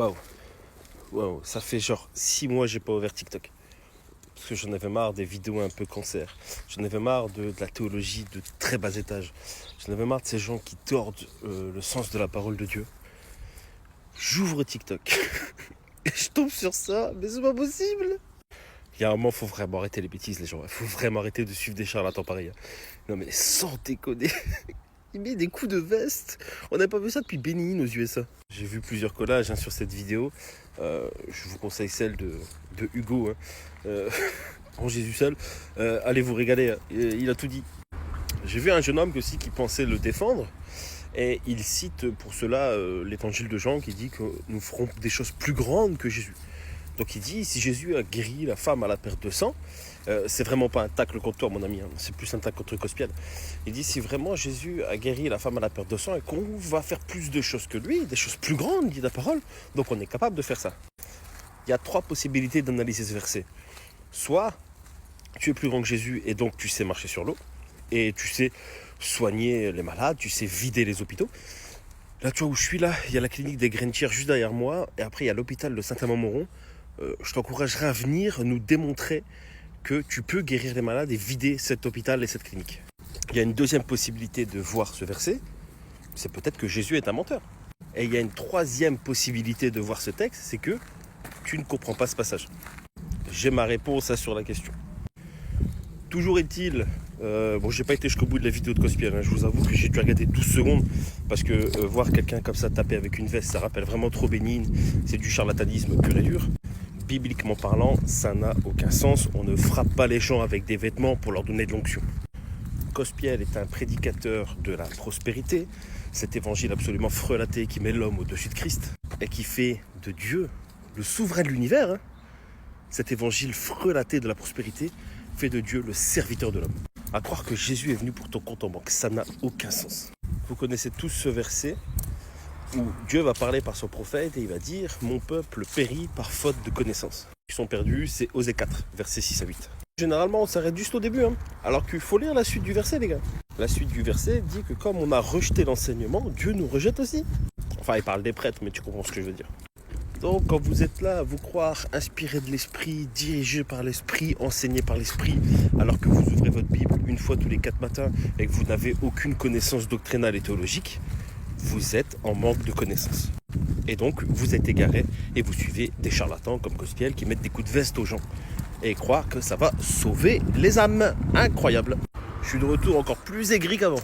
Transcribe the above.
Waouh, waouh, ça fait genre 6 mois que j'ai pas ouvert TikTok. Parce que j'en avais marre des vidéos un peu cancer. J'en avais marre de la théologie de très bas étage. J'en avais marre de ces gens qui tordent le sens de la parole de Dieu. J'ouvre TikTok et je tombe sur ça, mais c'est pas possible. Il y a un moment, faut vraiment arrêter les bêtises, les gens. Faut vraiment arrêter de suivre des charlatans pareils. Non mais sans déconner. Il met des coups de veste. On n'a pas vu ça depuis Bénin aux USA. J'ai vu plusieurs collages sur cette vidéo. Je vous conseille celle de Hugo. En Jésus seul. Allez vous régaler. Il a tout dit. J'ai vu un jeune homme aussi qui pensait le défendre. Et il cite pour cela l'évangile de Jean qui dit que nous ferons des choses plus grandes que Jésus. Donc il dit, si Jésus a guéri la femme à la perte de sang, c'est vraiment pas un tacle contre toi mon ami, c'est plus un tacle contre Cospiel. Il dit, si vraiment Jésus a guéri la femme à la perte de sang et qu'on va faire plus de choses que lui, des choses plus grandes, dit la parole, donc on est capable de faire ça. Il y a 3 possibilités d'analyser ce verset. Soit tu es plus grand que Jésus et donc tu sais marcher sur l'eau, et tu sais soigner les malades, tu sais vider les hôpitaux. Là, tu vois où je suis là, il y a la clinique des Grainetières juste derrière moi, et après il y a l'hôpital de Saint-Amand-Montrond. Je t'encouragerais à venir nous démontrer que tu peux guérir les malades et vider cet hôpital et cette clinique. Il y a une deuxième possibilité de voir ce verset, c'est peut-être que Jésus est un menteur. Et il y a une troisième possibilité de voir ce texte, c'est que tu ne comprends pas ce passage. J'ai ma réponse sur la question. Toujours est-il, j'ai pas été jusqu'au bout de la vidéo de Cospiel, je vous avoue que j'ai dû regarder 12 secondes parce que voir quelqu'un comme ça taper avec une veste, ça rappelle vraiment trop Bénigne, c'est du charlatanisme pur et dur. Bibliquement parlant, ça n'a aucun sens, on ne frappe pas les gens avec des vêtements pour leur donner de l'onction. Cospiel est un prédicateur de la prospérité, cet évangile absolument frelaté qui met l'homme au-dessus de Christ et qui fait de Dieu le souverain de l'univers. Cet évangile frelaté de la prospérité fait de Dieu le serviteur de l'homme. À croire que Jésus est venu pour ton compte en banque, ça n'a aucun sens. Vous connaissez tous ce verset où Dieu va parler par son prophète et il va dire « Mon peuple périt par faute de connaissance ». Ils sont perdus, c'est Osée 4, versets 6 à 8. Généralement, on s'arrête juste au début, alors qu'il faut lire la suite du verset, les gars. La suite du verset dit que comme on a rejeté l'enseignement, Dieu nous rejette aussi. Enfin, il parle des prêtres, mais tu comprends ce que je veux dire. Donc, quand vous êtes là à vous croire inspiré de l'esprit, dirigé par l'esprit, enseigné par l'esprit, alors que vous ouvrez votre Bible une fois tous les 4 matins et que vous n'avez aucune connaissance doctrinale et théologique, vous êtes en manque de connaissances. Et donc, vous êtes égaré et vous suivez des charlatans comme Cospiel qui mettent des coups de veste aux gens et croire que ça va sauver les âmes. Incroyable. Je suis de retour encore plus aigri qu'avant.